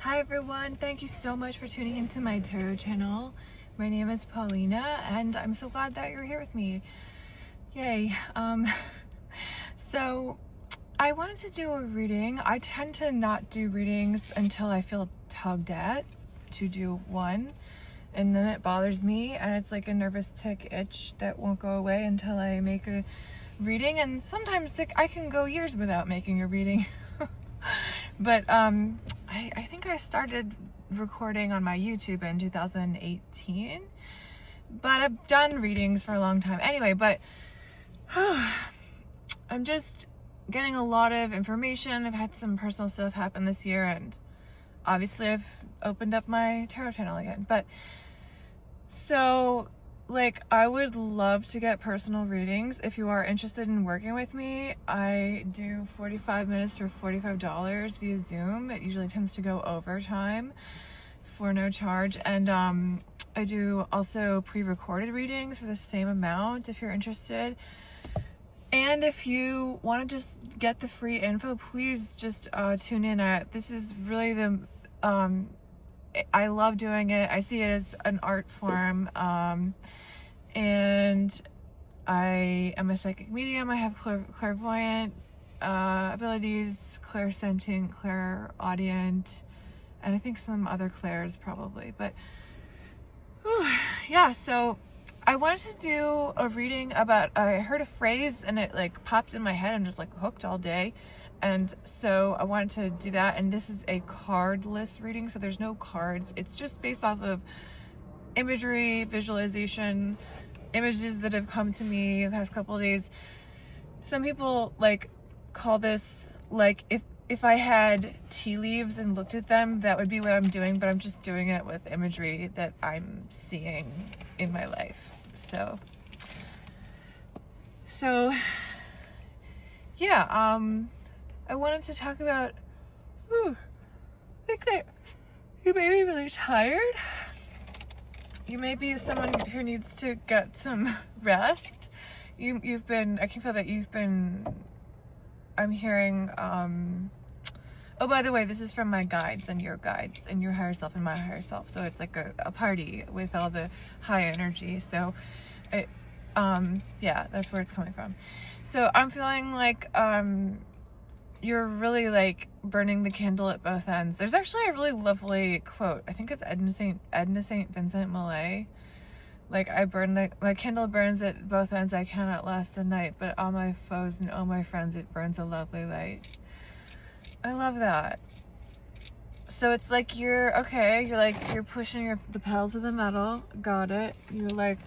Hi everyone, thank you so much for tuning into my tarot channel. My name is Paulina and I'm so glad that you're here with me. Yay. So I wanted to do a reading. I tend to not do readings until I feel tugged at to do one, and then it bothers me and it's like a nervous tick itch that won't go away until I make a reading, and sometimes I can go years without making a reading. But I think I started recording on my YouTube in 2018, but I've done readings for a long time anyway. But I'm just getting a lot of information. I've had some personal stuff happen this year, and obviously I've opened up my tarot channel again. But so, like, I would love to get personal readings. If you are interested in working with me, I do 45 minutes for $45 via Zoom. It usually tends to go overtime for no charge. And I do also pre-recorded readings for the same amount if you're interested. And if you want to just get the free info, please just tune in. This is really the I love doing it. I see it as an art form, and I am a psychic medium. I have clairvoyant abilities, clairsentient, clairaudient, and I think some other clairs probably. But yeah, so I wanted to do a reading about, I heard a phrase and it like popped in my head and just like hooked all day. And so I wanted to do that, and this is a cardless reading, so there's no cards. It's just based off of imagery, visualization, images that have come to me the past couple of days. Some people like call this, like, if I had tea leaves and looked at them, that would be what I'm doing, but I'm just doing it with imagery that I'm seeing in my life. So yeah, I wanted to talk about, I think that you may be really tired. You may be someone who needs to get some rest. You've been, I can feel that you've been, I'm hearing, oh, by the way, this is from my guides and your higher self and my higher self. So it's like a party with all the high energy. So yeah, that's where it's coming from. So I'm feeling like, you're really like burning the candle at both ends. There's actually a really lovely quote. I think it's Edna St. Vincent Millay. Like, my candle burns at both ends. I cannot last the night, but all my foes and all my friends, it burns a lovely light. I love that. So it's like you're pushing the pedal to the metal. Got it. You're like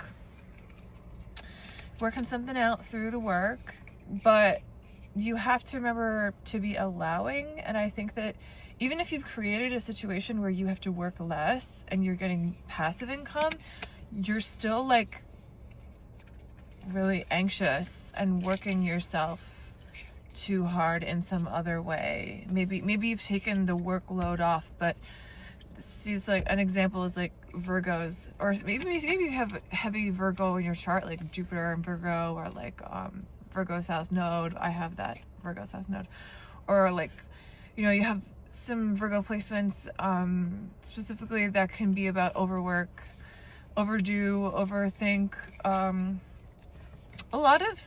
working something out through the work, but you have to remember to be allowing. And I think that even if you've created a situation where you have to work less and you're getting passive income, you're still like really anxious and working yourself too hard in some other way. Maybe you've taken the workload off, but this like an example is like Virgos, or maybe you have heavy Virgo in your chart, like Jupiter and Virgo, or like Virgo South Node. I have that Virgo South Node. Or like, you have some Virgo placements, specifically that can be about overwork, overdue, overthink. A lot of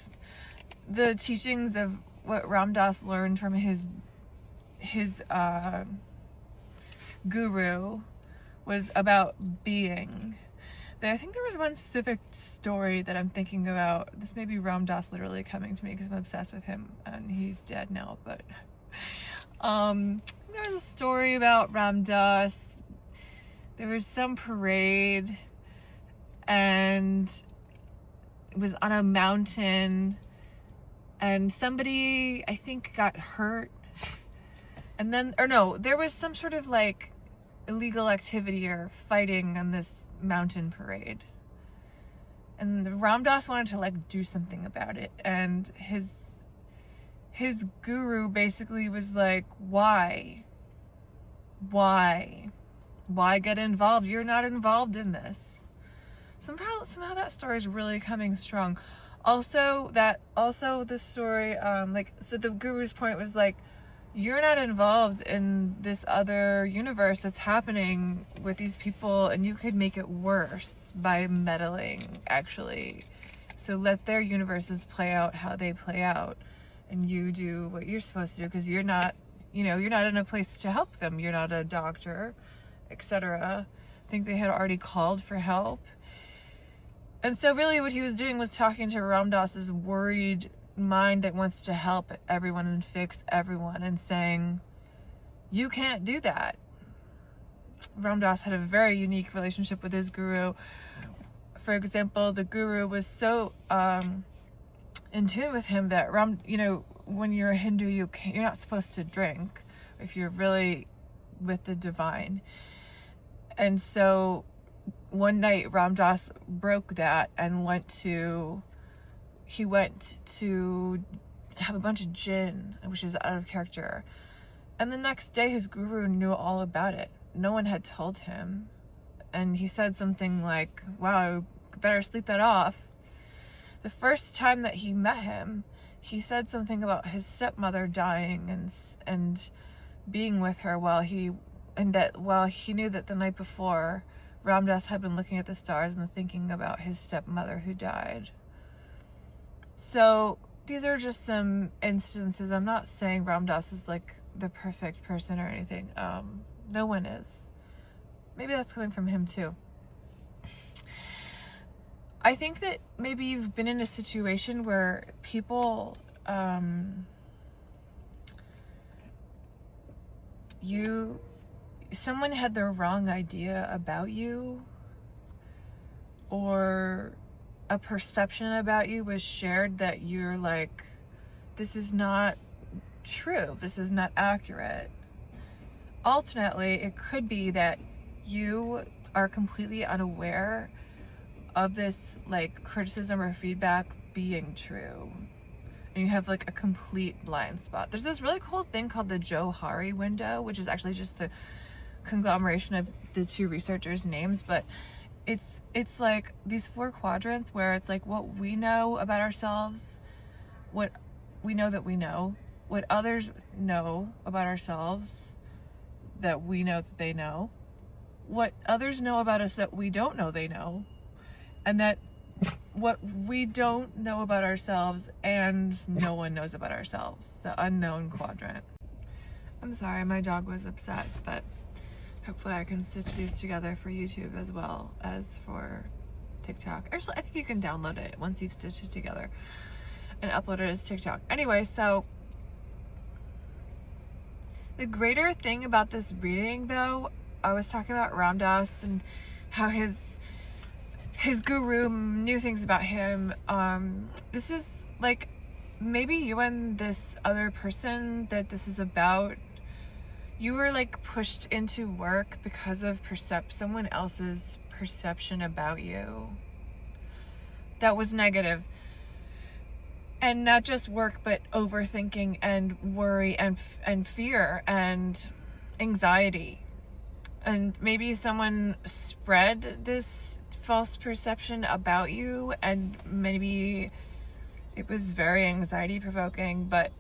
the teachings of what Ram Dass learned from his guru was about being. I think there was one specific story that I'm thinking about. This may be Ram Dass literally coming to me because I'm obsessed with him and he's dead now, but there's a story about Ram Dass. There was some parade and it was on a mountain and somebody, I think, got hurt, and then, or no, there was some sort of like illegal activity or fighting on this mountain parade, and Ram Dass wanted to like do something about it, and his guru basically was like, why get involved? You're not involved in this. Somehow that story is really coming strong. Also the story, so the guru's point was like, you're not involved in this other universe that's happening with these people, and you could make it worse by meddling, actually. So let their universes play out how they play out, and you do what you're supposed to do, because you're not, you're not in a place to help them. You're not a doctor, etc. I think they had already called for help. And so really what he was doing was talking to Ram Dass's worried mind that wants to help everyone and fix everyone, and saying, you can't do that. Ram Dass had a very unique relationship with his guru. For example, the guru was so in tune with him that when you're a Hindu, you're not supposed to drink if you're really with the divine. And so one night Ram Dass broke that and went to have a bunch of gin, which is out of character. And the next day his guru knew all about it. No one had told him. And he said something like, wow, better sleep that off. The first time that he met him, he said something about his stepmother dying and being with her while he knew that the night before Ram Dass had been looking at the stars and thinking about his stepmother who died. So these are just some instances. I'm not saying Ram Dass is like the perfect person or anything. No one is. Maybe that's coming from him too. I think that maybe you've been in a situation where people, someone had the wrong idea about you, or a perception about you was shared that you're like, this is not true, this is not accurate. Ultimately, it could be that you are completely unaware of this like criticism or feedback being true, and you have like a complete blind spot. There's this really cool thing called the Johari window, which is actually just the conglomeration of the two researchers' names, but it's like these 4 quadrants where it's like what we know about ourselves, what we know that we know, what others know about ourselves that we know that they know, what others know about us that we don't know they know, and that what we don't know about ourselves and no one knows about ourselves, the unknown quadrant. I'm sorry, my dog was upset, but hopefully I can stitch these together for YouTube as well as for TikTok. Actually, I think you can download it once you've stitched it together and upload it as TikTok. Anyway, so the greater thing about this reading, though, I was talking about Ram Dass and how his guru knew things about him. This is like maybe you and this other person that this is about, you were like pushed into work because of someone else's perception about you that was negative. And not just work, but overthinking and worry and fear and anxiety. And maybe someone spread this false perception about you, and maybe it was very anxiety provoking, but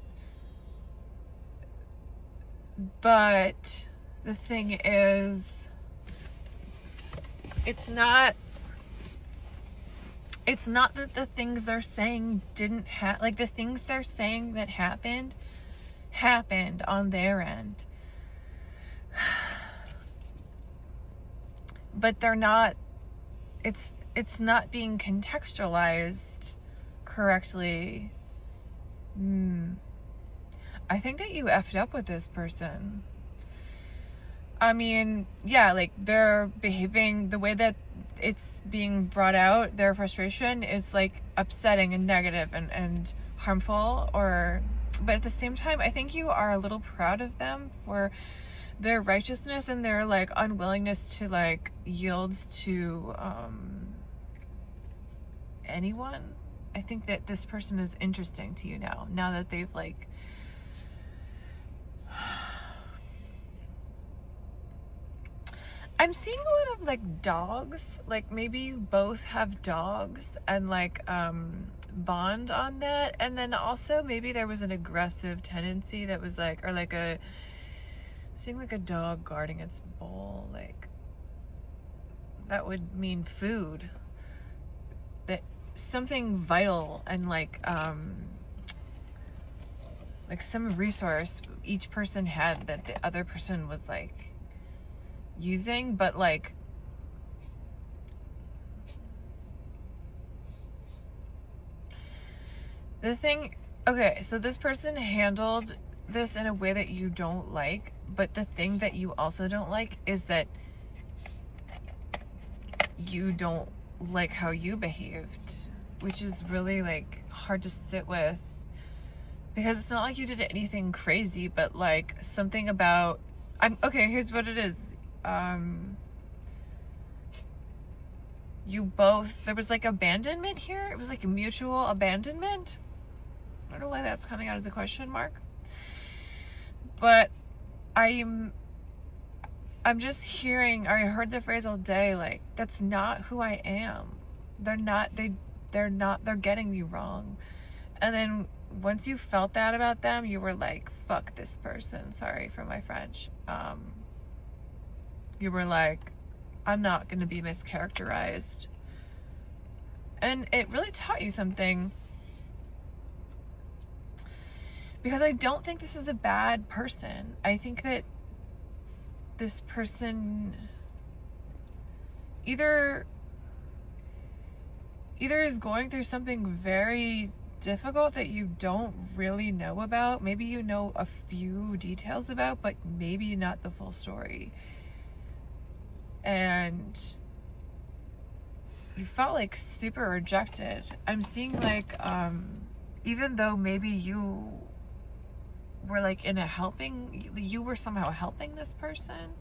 the thing is, it's not that the things they're saying didn't happen. Like, the things they're saying that happened on their end, but they're not, it's not being contextualized correctly. I think that you effed up with this person. I mean, yeah, like, they're behaving the way that it's being brought out, their frustration is like upsetting and negative and harmful, but at the same time, I think you are a little proud of them for their righteousness and their like unwillingness to like yield to anyone. I think that this person is interesting to you now that they've like I'm seeing a lot of like dogs, like maybe you both have dogs and like bond on that, and then also maybe there was an aggressive tendency that was like, or like a, seeing like a dog guarding its bowl, like that would mean food, that something vital and like some resource each person had that the other person was like using, but like the thing, okay, so this person handled this in a way that you don't like, but the thing that you also don't like is that you don't like how you behaved, which is really like hard to sit with, because it's not like you did anything crazy, but like something about, okay, here's what it is. You both, there was like abandonment here. It was like a mutual abandonment. I don't know why that's coming out as a question mark, but I'm just hearing, or I heard the phrase all day, like, that's not who I am. They're getting me wrong. And then once you felt that about them, you were like, fuck this person, sorry for my French. You were like, I'm not gonna be mischaracterized. And it really taught you something, because I don't think this is a bad person. I think that this person either is going through something very difficult that you don't really know about. Maybe you know a few details about, but maybe not the full story. And you felt like super rejected. I'm seeing like, even though maybe you were like in a helping, you were somehow helping this person.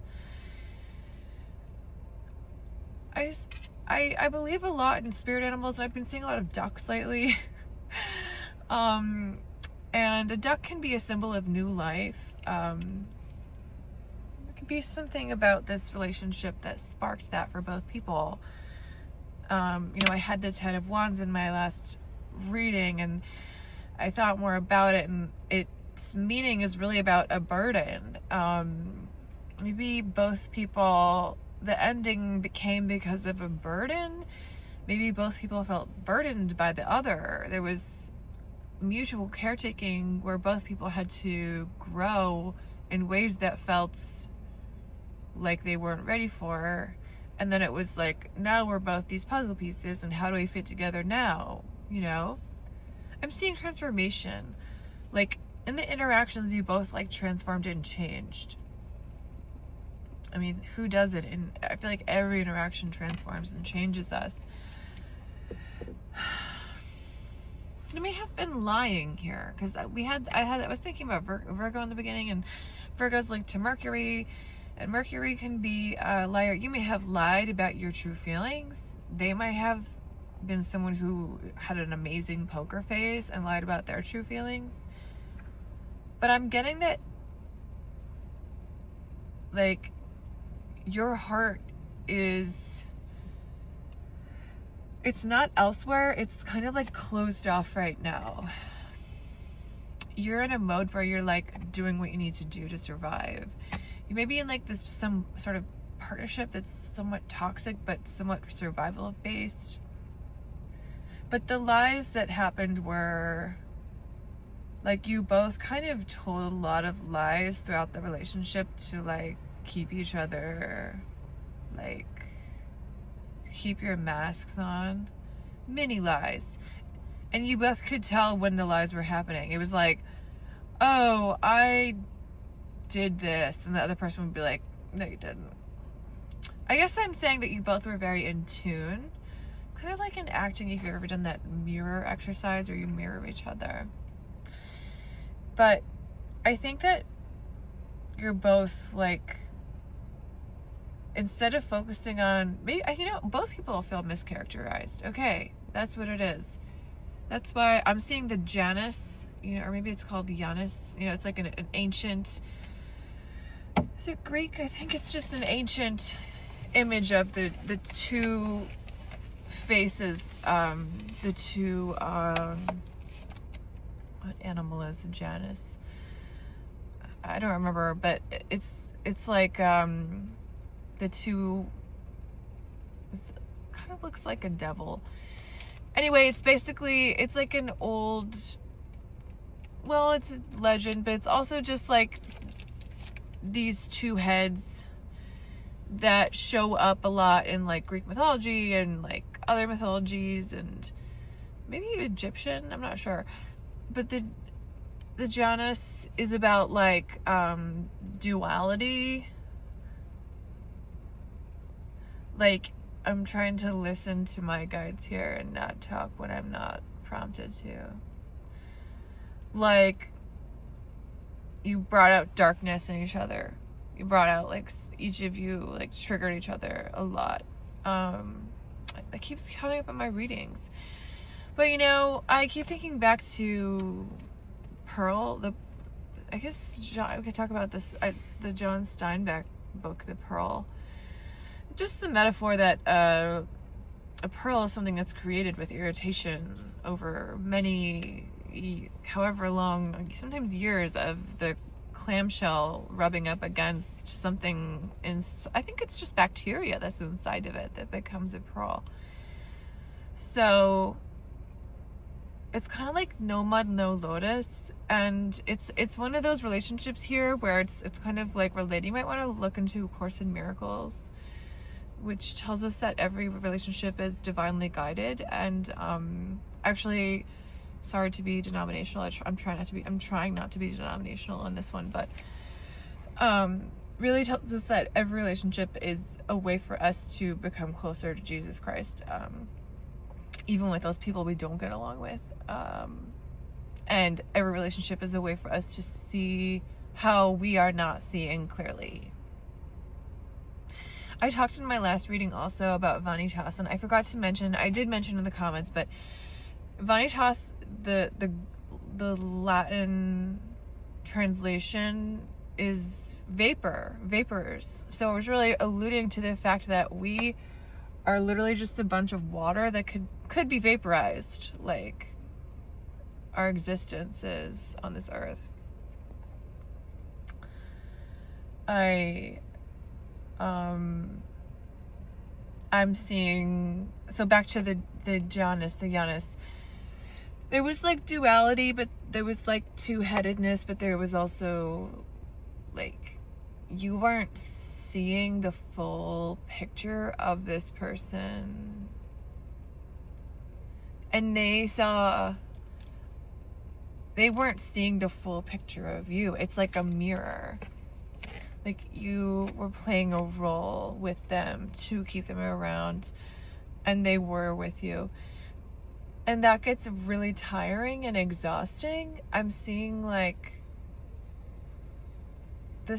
I believe a lot in spirit animals, and I've been seeing a lot of ducks lately. And a duck can be a symbol of new life. There could be something about this relationship that sparked that for both people. You know, I had the 10 of Wands in my last reading, and I thought more about it, and its meaning is really about a burden. Maybe both people, the ending became because of a burden. Maybe both people felt burdened by the other. There was mutual caretaking where both people had to grow in ways that felt like they weren't ready for. And then it was like, now we're both these puzzle pieces, and how do we fit together now? You know? I'm seeing transformation. Like, in the interactions, you both like transformed and changed. I mean, who does it? And I feel like every interaction transforms and changes us. I may have been lying here, because I was thinking about Virgo in the beginning, and Virgo's linked to Mercury, and Mercury can be a liar. You may have lied about your true feelings. They might have been someone who had an amazing poker face and lied about their true feelings. But I'm getting that, like, your heart is, it's not elsewhere, it's kind of like closed off right now. You're in a mode where you're like doing what you need to do to survive. You may be in like this, some sort of partnership that's somewhat toxic but somewhat survival based. But the lies that happened were like, you both kind of told a lot of lies throughout the relationship to like keep each other, like keep your masks on, mini lies. And you both could tell when the lies were happening. It was like, oh, I did this, and the other person would be like, no, you didn't. I guess I'm saying that you both were very in tune. Kind of like in acting, if you've ever done that mirror exercise where you mirror each other. But I think that you're both like, instead of focusing on, maybe, you know, both people feel mischaracterized. Okay, that's what it is. That's why I'm seeing the Janus, you know, or maybe it's called Janus. You know, it's like an ancient, is it Greek? I think it's just an ancient image of the two faces, the two, what animal is the Janus? I don't remember, but it's like, the two, kind of looks like a devil. Anyway, it's basically, it's like an old, well, it's a legend, but it's also just like these two heads that show up a lot in like Greek mythology and like other mythologies and maybe Egyptian, I'm not sure. But the Janus is about like duality. Like, I'm trying to listen to my guides here and not talk when I'm not prompted to. Like, you brought out darkness in each other. You brought out, like, each of you, like, triggered each other a lot. That keeps coming up in my readings. But, you know, I keep thinking back to Pearl, I guess we could talk about this, the John Steinbeck book, The Pearl. Just the metaphor that a pearl is something that's created with irritation over many, however long, sometimes years of the clamshell rubbing up against something I think it's just bacteria that's inside of it that becomes a pearl. So it's kind of like no mud, no lotus, and it's one of those relationships here where it's kind of like related. You might want to look into A Course in Miracles, which tells us that every relationship is divinely guided. And actually, sorry to be denominational, I'm trying not to be denominational in this one, but really tells us that every relationship is a way for us to become closer to Jesus Christ, even with those people we don't get along with. And every relationship is a way for us to see how we are not seeing clearly. I talked in my last reading also about vanitas, and I forgot to mention, I did mention in the comments, but vanitas, the Latin translation is vapors. So it was really alluding to the fact that we are literally just a bunch of water that could be vaporized, like our existence is on this earth. I'm seeing, so back to the Janus, there was like duality, but there was like two-headedness, but there was also like, you weren't seeing the full picture of this person, and they weren't seeing the full picture of you. It's like a mirror. Like, you were playing a role with them to keep them around, and they were with you. And that gets really tiring and exhausting. I'm seeing like the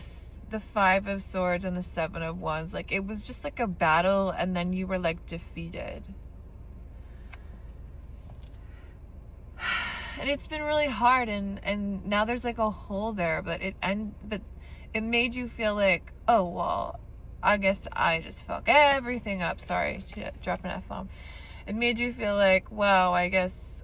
Five of Swords and the Seven of Wands. Like, it was just like a battle, and then you were like defeated. And it's been really hard, and now there's like a hole there, but it made you feel like, oh, well, I guess I just fuck everything up. Sorry to drop an F-bomb. It made you feel like, wow, I guess,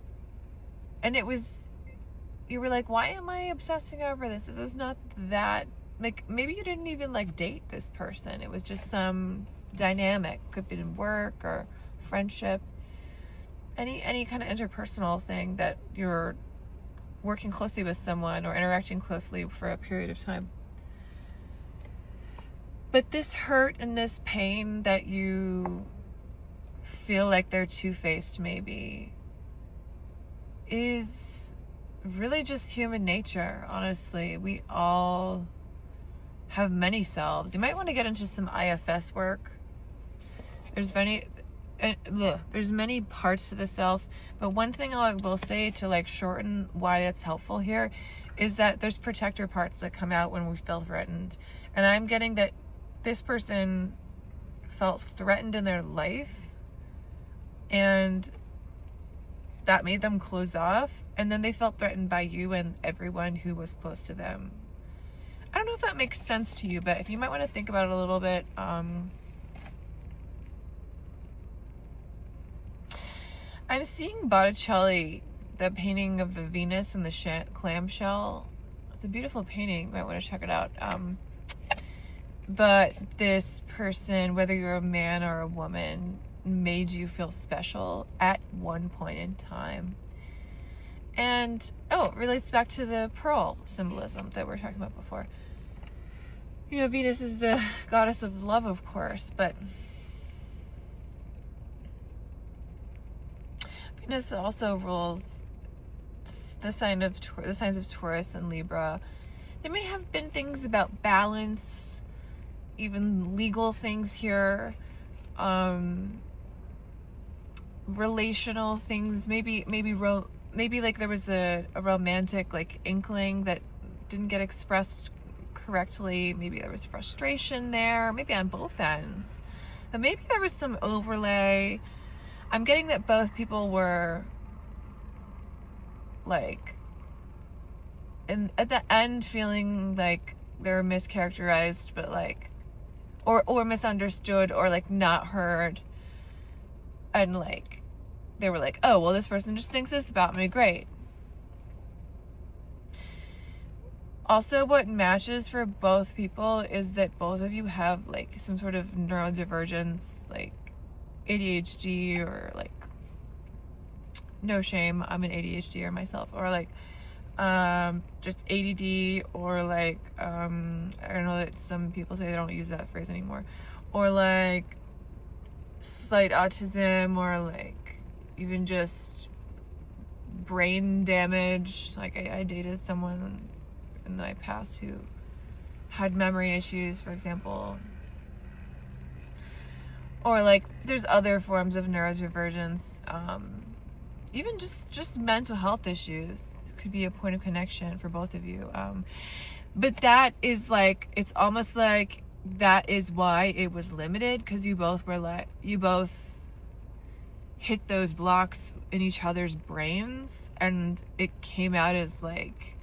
and you were like, why am I obsessing over this? This is not that, like, maybe you didn't even like date this person. It was just some dynamic, could be in work or friendship, any kind of interpersonal thing that you're working closely with someone or interacting closely for a period of time. But this hurt and this pain that you feel like they're two-faced maybe is really just human nature, honestly. We all have many selves. You might want to get into some IFS work. There's many parts to the self, but one thing I will say to like shorten why it's helpful here is that there's protector parts that come out when we feel threatened. And I'm getting that this person felt threatened in their life, and that made them close off, and then they felt threatened by you and everyone who was close to them. I don't know if that makes sense to you, but if you might want to think about it a little bit, I'm seeing Botticelli, the painting of the Venus and the clamshell. It's a beautiful painting. You might want to check it out. But this person, whether you're a man or a woman, made you feel special at one point in time. And, it relates back to the pearl symbolism that we were talking about before. You know, Venus is the goddess of love, of course, but Venus also rules the signs of Taurus and Libra. There may have been things about balance, even legal things here, relational things, maybe like there was a romantic like inkling that didn't get expressed correctly. Maybe there was frustration there, maybe on both ends, but maybe there was some overlay. I'm getting that both people were like at the end feeling like they were mischaracterized, but like or misunderstood, or like not heard, and like they were like, oh well, this person just thinks this about me, great. Also, what matches for both people is that both of you have like some sort of neurodivergence, like ADHD, or like, no shame, I'm an ADHDer myself, or like just ADD, or like I don't know that some people say they don't use that phrase anymore, or like slight autism, or like even just brain damage. Like I dated someone in my past who had memory issues, for example. Or like there's other forms of neurodivergence, even just mental health issues could be a point of connection for both of you. But that is like, it's almost like that is why it was limited, because you both hit those blocks in each other's brains, and it came out as like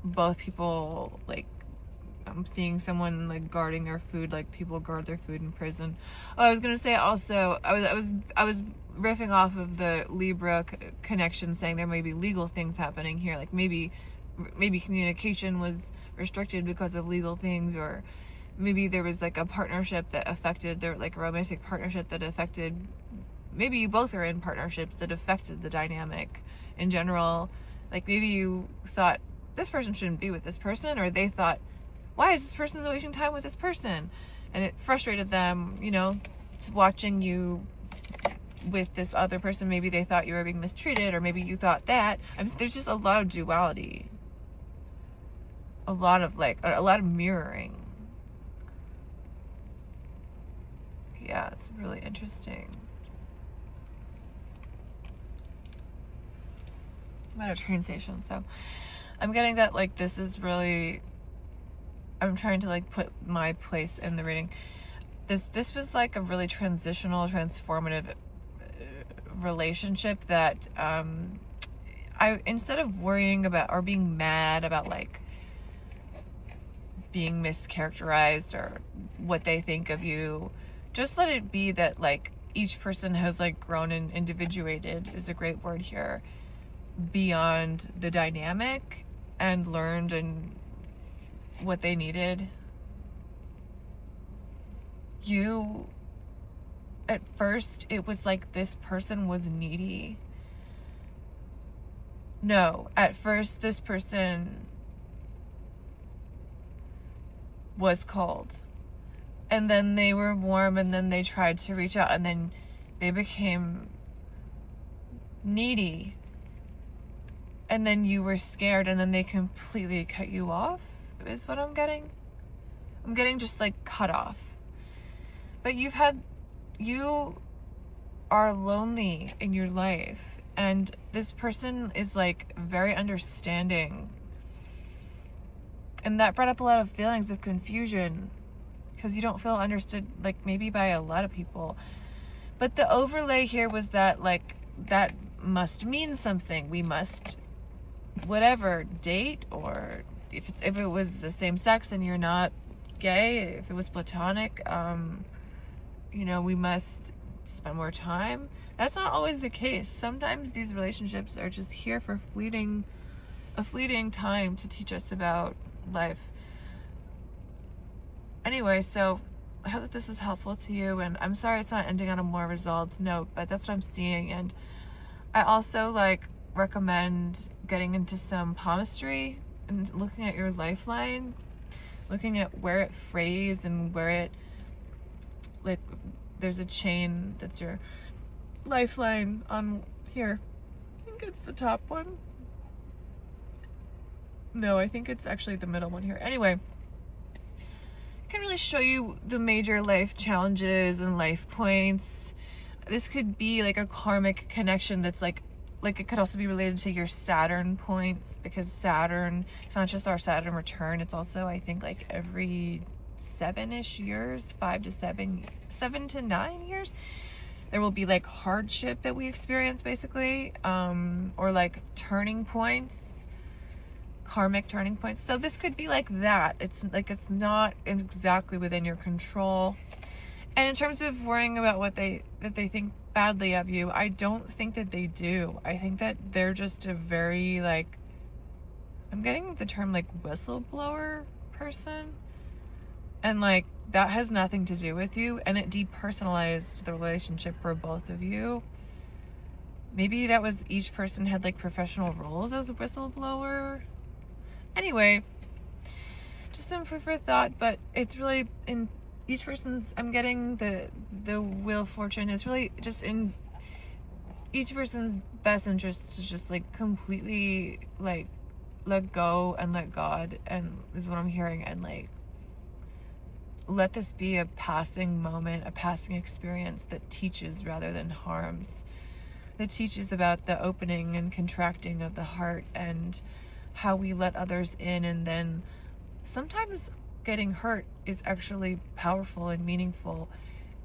both people, like I'm seeing someone like guarding their food, like people guard their food in prison. Oh, I was gonna say also, I was riffing off of the Libra connection, saying there may be legal things happening here, like maybe communication was restricted because of legal things, or maybe there was like a partnership that affected, like a romantic partnership that affected, maybe you both are in partnerships that affected the dynamic in general. Like maybe you thought this person shouldn't be with this person, or they thought, why is this person wasting time with this person? And it frustrated them, you know, watching you with this other person. Maybe they thought you were being mistreated, or maybe you thought that. There's just a lot of duality. A lot of mirroring. Yeah, it's really interesting. I'm at a train station, so I'm getting that like this is really, I'm trying to like put my place in the reading. This was like a really transformative relationship that I, instead of worrying about or being mad about like being mischaracterized or what they think of you, just let it be that like each person has like grown and individuated, is a great word here, beyond the dynamic, and learned and what they needed. You, at first, it was like this person was needy. No, at first this person was cold. And then they were warm, and then they tried to reach out, and then they became needy. And then you were scared, and then they completely cut you off, is what I'm getting. I'm getting just like cut off. But you are lonely in your life, and this person is like very understanding. And that brought up a lot of feelings of confusion, because you don't feel understood, like maybe by a lot of people. But the overlay here was that like that must mean something. We must whatever date, or if it was the same sex and you're not gay, if it was platonic, you know, we must spend more time. That's not always the case. Sometimes these relationships are just here for a fleeting time to teach us about life. Anyway, so I hope that this is helpful to you, and I'm sorry it's not ending on a more resolved note, but that's what I'm seeing. And I also recommend getting into some palmistry and looking at your lifeline, looking at where it frays and where it, there's a chain that's your lifeline on here. I think it's the top one. No, I think it's actually the middle one here. Anyway, it can really show you the major life challenges and life points. This could be like a karmic connection that's like it could also be related to your Saturn points, because Saturn, it's not just our Saturn return, it's also, I think, like every 7-ish years, 7 to 9 years, there will be like hardship that we experience, basically, or like turning points, karmic turning points. So this could be like that. It's not exactly within your control. And in terms of worrying about what they think badly of you, I don't think that they do. I think that they're just a very, I'm getting the term whistleblower person, and that has nothing to do with you, and it depersonalized the relationship for both of you. Maybe that was, each person had professional roles as a whistleblower. Anyway, just some food for thought, but it's really in each person's, I'm getting the wheel of fortune is really just in each person's best interest to just completely let go and let God, and is what I'm hearing, and let this be a passing moment, a passing experience that teaches rather than harms, that teaches about the opening and contracting of the heart and how we let others in, and then sometimes getting hurt is actually powerful and meaningful,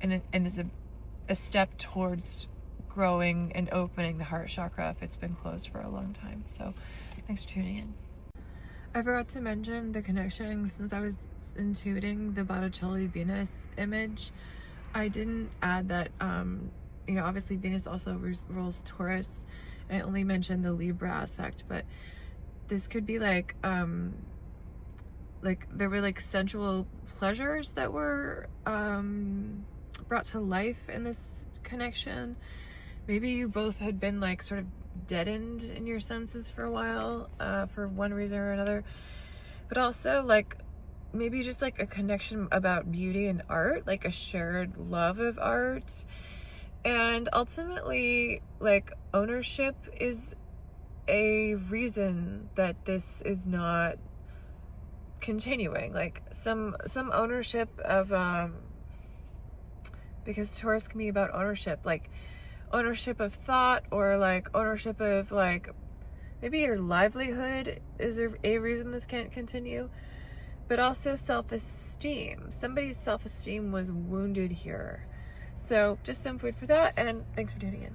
and is a step towards growing and opening the heart chakra if it's been closed for a long time. So thanks for tuning in. I forgot to mention the connection, since I was intuiting the Botticelli Venus image. I didn't add that, obviously Venus also rules Taurus, and I only mentioned the Libra aspect, but this could be there were sensual pleasures that were brought to life in this connection. Maybe you both had been sort of deadened in your senses for a while, for one reason or another, but also maybe just a connection about beauty and art, a shared love of art, and ultimately ownership is a reason that this is not continuing, some ownership of because Taurus can be about ownership, ownership of thought, or ownership of maybe your livelihood is a reason this can't continue, but also self-esteem. Somebody's self-esteem was wounded here. So just some food for thought, and thanks for tuning in.